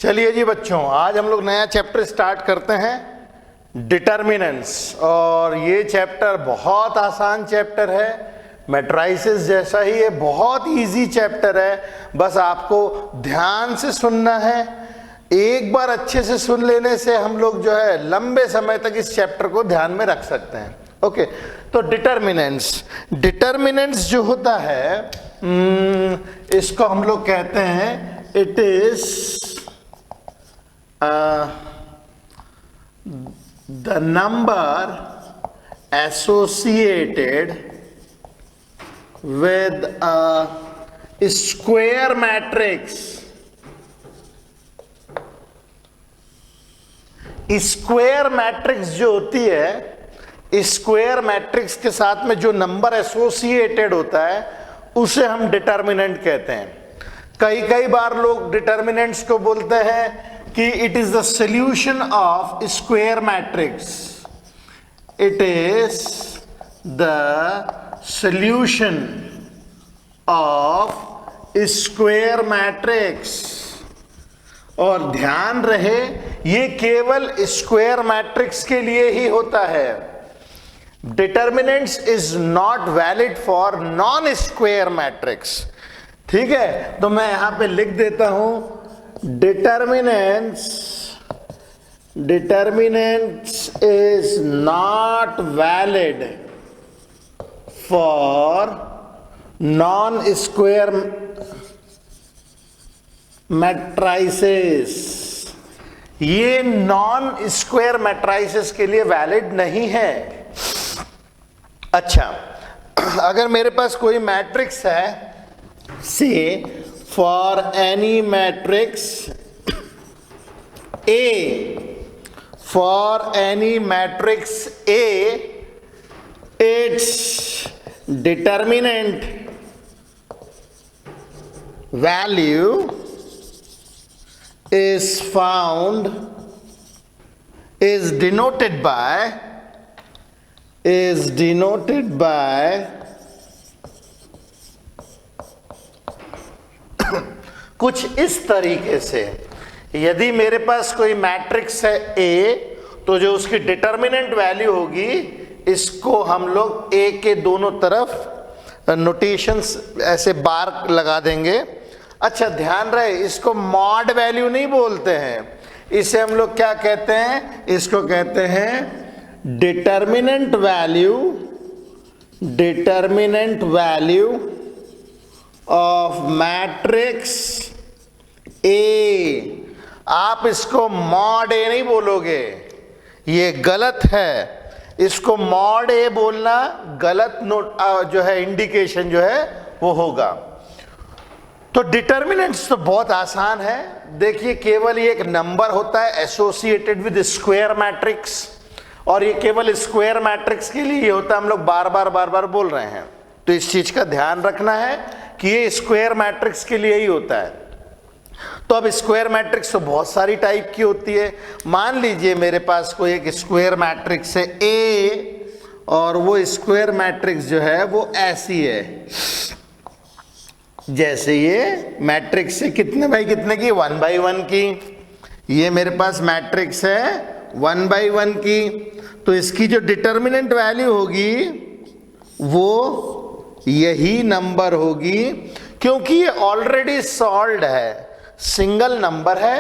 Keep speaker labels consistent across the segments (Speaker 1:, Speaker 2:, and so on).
Speaker 1: चलिए जी बच्चों, आज हम लोग नया चैप्टर स्टार्ट करते हैं, डिटर्मिनेंट्स। और ये चैप्टर बहुत आसान चैप्टर है, मैट्राइसेस जैसा ही है, बहुत इजी चैप्टर है। बस आपको ध्यान से सुनना है। एक बार अच्छे से सुन लेने से हम लोग जो है लंबे समय तक इस चैप्टर को ध्यान में रख सकते हैं। ओके, तो डिटर्मिनेंट्स जो होता है इसको हम लोग कहते हैं it is the number associated with a square matrix। Square matrix जो होती है, स्क्वायर मैट्रिक्स के साथ में जो नंबर एसोसिएटेड होता है उसे हम डिटर्मिनेंट कहते हैं। कई बार लोग डिटर्मिनेंट्स को बोलते हैं कि it is the solution of square matrix. It is the solution of square matrix. और ध्यान रहे, ये केवल स्क्वायर मैट्रिक्स के लिए ही होता है। Determinants is not valid for non square matrix. ठीक है, तो मैं यहां पे लिख देता हूं, determinants is not valid for non-square matrices। ये नॉन स्क्वायर मैट्राइसेस के लिए वैलिड नहीं है। अच्छा, अगर मेरे पास कोई मैट्रिक्स है, से for any matrix A, for any matrix A, its determinant value is denoted by कुछ इस तरीके से। यदि मेरे पास कोई मैट्रिक्स है A, तो जो उसकी डिटर्मिनेंट वैल्यू होगी, इसको हम लोग A के दोनों तरफ नोटेशंस ऐसे बार लगा देंगे। अच्छा, ध्यान रहे, इसको मॉड वैल्यू नहीं बोलते हैं, इसे हम लोग क्या कहते हैं? इसको कहते हैं determinant value of matrix A. आप इसको मॉड ए नहीं बोलोगे, ये गलत है। इसको मॉड ए बोलना गलत नोट जो है इंडिकेशन जो है वो होगा। तो डिटर्मिनेंट्स तो बहुत आसान है। देखिए, केवल ये एक नंबर होता है एसोसिएटेड विद स्क्वायर मैट्रिक्स, और ये केवल स्क्वायर मैट्रिक्स के लिए होता है। हम लोग बार बार बोल रहे हैं, तो इस चीज का ध्यान रखना है कि ये स्क्वायर मैट्रिक्स के लिए ही होता है। तो अब स्क्वायर मैट्रिक्स तो बहुत सारी टाइप की होती है। मान लीजिए मेरे पास कोई एक स्क्वायर मैट्रिक्स है ए, और वो स्क्वायर मैट्रिक्स जो है वो ऐसी है, जैसे ये मैट्रिक्स है कितने बाई कितने की, 1 बाई 1 की। ये मेरे पास मैट्रिक्स है 1 बाई 1 की। तो इसकी जो डिटर्मिनेंट वैल्यू होगी वो यही नंबर होगी, क्योंकि ये ऑलरेडी सॉल्व्ड है, सिंगल नंबर है,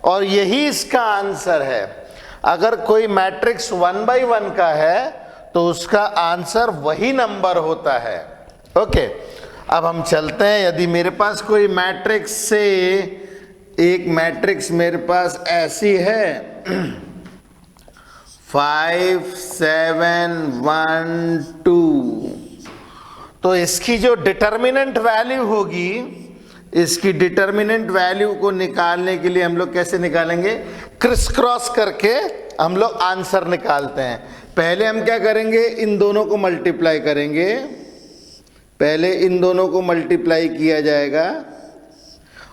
Speaker 1: और यही इसका आंसर है। अगर कोई मैट्रिक्स 1 बाई 1 का है तो उसका आंसर वही नंबर होता है। ओके, अब हम चलते हैं। यदि मेरे पास कोई मैट्रिक्स से एक मैट्रिक्स मेरे पास ऐसी है 5 7 1 2, तो इसकी जो डिटर्मिनेंट वैल्यू होगी, इसकी डिटर्मिनेंट वैल्यू को निकालने के लिए हम लोग कैसे निकालेंगे? क्रिस क्रॉस करके हम लोग आंसर निकालते हैं। पहले हम क्या करेंगे? इन दोनों को मल्टीप्लाई करेंगे। पहले इन दोनों को मल्टीप्लाई किया जाएगा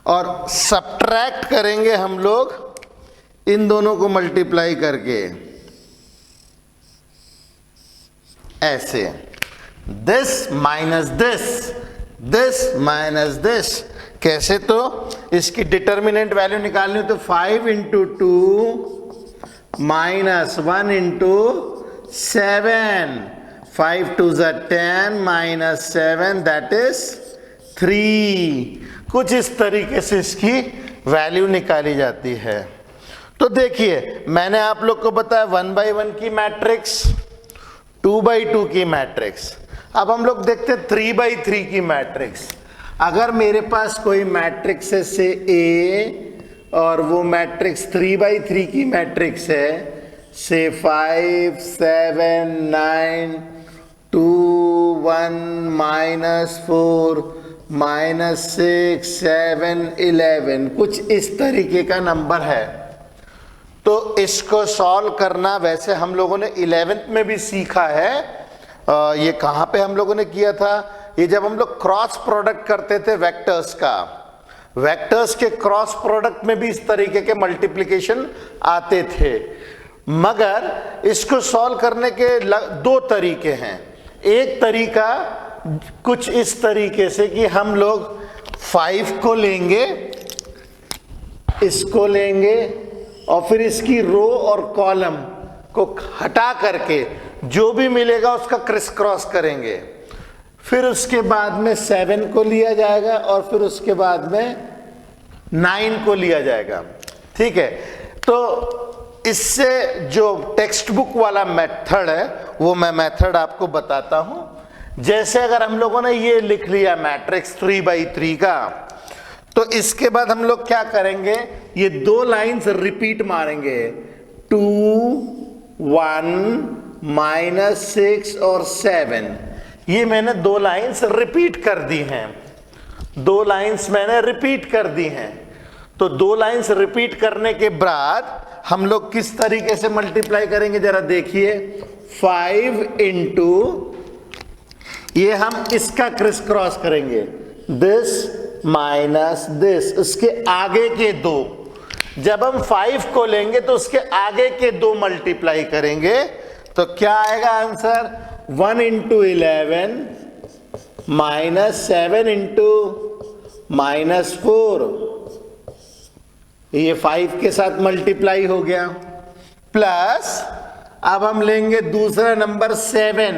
Speaker 1: और सब्ट्रैक्ट करेंगे हम लोग इन दोनों को मल्टीप्लाई करके, ऐसे। This minus this, this minus this, कैसे? तो इसकी डिटर्मिनेंट वैल्यू निकालनी हो तो 5 into 2 minus 1 into 7, 5 2 10 minus 7 that is 3। कुछ इस तरीके से इसकी वैल्यू निकाली जाती है। तो देखिए मैंने आप लोग को बताया 1 by 1 की मैट्रिक्स, 2 by 2 की मैट्रिक्स। अब हम लोग देखते हैं 3 by 3 की मैट्रिक्स। अगर मेरे पास कोई मैट्रिक्स है से A और वो मैट्रिक्स 3 by 3 की मैट्रिक्स है, से 5 7 9 2 1 -4 -6 7 11, कुछ इस तरीके का नंबर है। तो इसको सॉल्व करना वैसे हम लोगों ने 11th में भी सीखा है। ये कहाँ पे हम लोगों ने किया था? ये जब हम लोग क्रॉस प्रोडक्ट करते थे वेक्टर्स का, वेक्टर्स के क्रॉस प्रोडक्ट में भी इस तरीके के मल्टीप्लिकेशन आते थे। मगर इसको सॉल्व करने के 2 तरीके हैं। एक तरीका कुछ इस तरीके से कि हम लोग 5 को लेंगे, इसको लेंगे और फिर इसकी रो और कॉलम को हटा करके जो भी मिलेगा उसका क्रिस क्रॉस करेंगे। फिर उसके बाद में 7 को लिया जाएगा और फिर उसके बाद में 9 को लिया जाएगा। ठीक है, तो इससे जो टेक्स्ट बुक वाला मेथड है वो मैं मेथड आपको बताता हूं। जैसे अगर हम लोगों ने ये लिख लिया मैट्रिक्स 3 by 3 का, तो इसके बाद हम लोग क्या करेंगे, ये 2 लाइंस रिपीट मारेंगे, 2 1 -6 और 7। ये मैंने 2 लाइंस रिपीट कर दी हैं, 2 लाइंस मैंने रिपीट कर दी हैं। तो 2 लाइंस रिपीट करने के बाद हम लोग किस तरीके से मल्टीप्लाई करेंगे जरा देखिए। 5 इंटू, ये हम इसका क्रिस क्रॉस करेंगे, दिस माइनस दिस, उसके आगे के 2। जब हम 5 को लेंगे तो उसके आगे के 2 मल्टीप्लाई करेंगे, तो क्या आएगा आंसर? 1 इंटू 11 -7 इंटू -4, ये 5 के साथ मल्टीप्लाई हो गया। प्लस अब हम लेंगे दूसरा नंबर 7,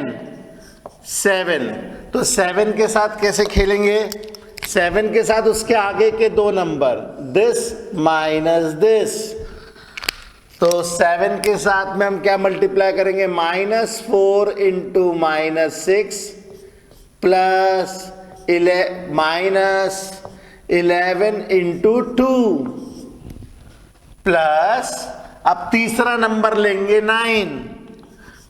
Speaker 1: तो 7 के साथ कैसे खेलेंगे? 7 के साथ उसके आगे के 2 नंबर, दिस माइनस दिस। तो 7 के साथ में हम क्या मल्टीप्लाई करेंगे? -4 इंटू -6 प्लस -11 इंटू 2 प्लस, अब तीसरा नंबर लेंगे 9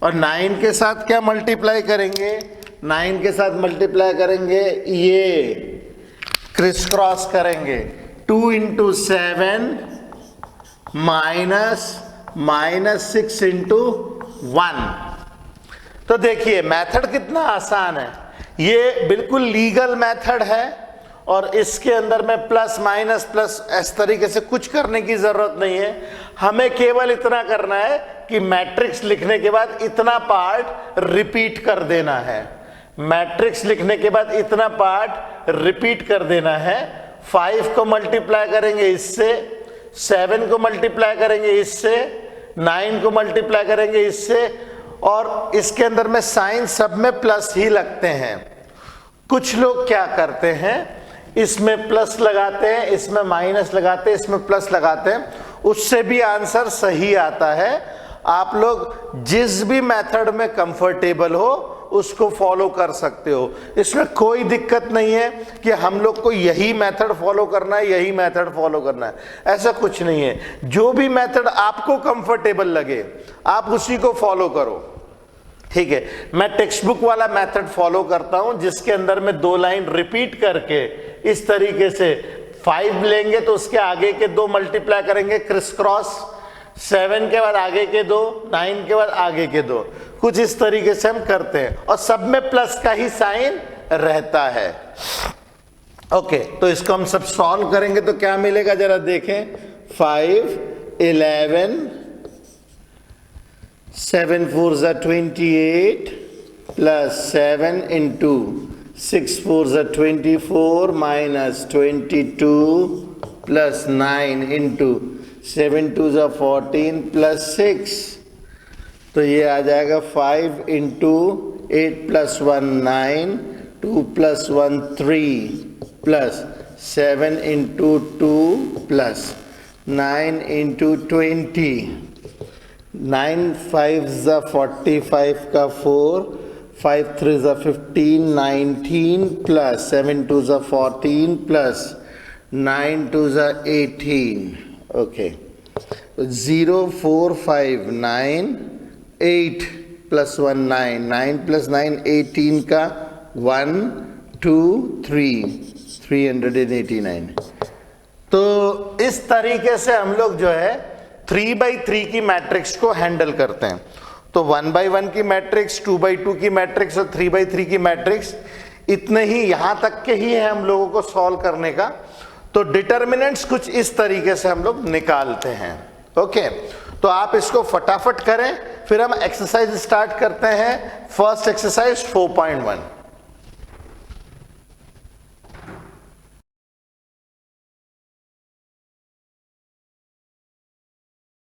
Speaker 1: और 9 के साथ क्या मल्टीप्लाई करेंगे? 9 के साथ मल्टीप्लाई करेंगे, ये क्रिस क्रॉस करेंगे, 2 इंटू 7 -6 इंटू 1। तो देखिए मेथड कितना आसान है, ये बिल्कुल लीगल मेथड है और इसके अंदर में प्लस माइनस प्लस इस तरीके से कुछ करने की जरूरत नहीं है। हमें केवल इतना करना है कि मैट्रिक्स लिखने के बाद इतना पार्ट रिपीट कर देना है, मैट्रिक्स लिखने के बाद इतना पार्ट रिपीट कर देना है। 5 को मल्टीप्लाई करेंगे इससे, 7 को मल्टीप्लाई करेंगे इससे, 9 को मल्टीप्लाई करेंगे इससे, और इसके अंदर में साइन सब में प्लस ही लगते हैं। कुछ लोग क्या करते हैं, इसमें प्लस लगाते हैं, इसमें माइनस लगाते हैं, इसमें प्लस लगाते हैं, उससे भी आंसर सही आता है। आप लोग जिस भी मेथड में कंफर्टेबल हो उसको फॉलो कर सकते हो, इसमें कोई दिक्कत नहीं है कि हम लोग को यही मेथड फॉलो करना है, यही मेथड फॉलो करना है, ऐसा कुछ नहीं है। जो भी मेथड आपको कंफर्टेबल लगे आप उसी को फॉलो करो। ठीक है, मैं टेक्स्ट बुक वाला मेथड फॉलो करता हूं जिसके अंदर में 2 लाइन रिपीट करके इस तरीके से 5 लेंगे तो उसके आगे के 2 मल्टीप्लाई करेंगे क्रिस क्रॉस, 7 के बाद आगे के 2, 9 के बाद आगे के 2, कुछ इस तरीके से हम करते हैं और सब में प्लस का ही साइन रहता है। ओके, तो इसको हम सब सॉल्व करेंगे तो क्या मिलेगा जरा देखें। 5 11 7 4 28 प्लस 7 इंटू 6 4 ज़ा 24 माइनस 22 प्लस 9 इंटू 7 2 ज़ा 14 प्लस 6, तो ये आ जाएगा 5 into 8 plus 1 9, 2 plus 1 3 plus 7 into 2 plus 9 into 20, 9 5 ज़ा 45 का 4, 5 3 ज़ा 15 19 प्लस 7 2 ज़ा 14 प्लस 9 2 ज़ा 18, ओके 0 4 5 9 8 प्लस 1 9, 9 प्लस 9 18 का 1 2 3 389। तो इस तरीके से हम लोग जो है 3x3 की मैट्रिक्स को हैंडल करते हैं। तो 1x1 की मैट्रिक्स, 2x2 की मैट्रिक्स और 3x3 की मैट्रिक्स, इतने ही यहां तक के ही है हम लोगों को सॉल्व करने का। तो डिटर्मिनेंट्स कुछ इस तरीके से हम लोग निकालते हैं। ओके, तो आप इसको फटाफट करें, फिर हम एक्सरसाइज स्टार्ट करते हैं। First exercise 4.1।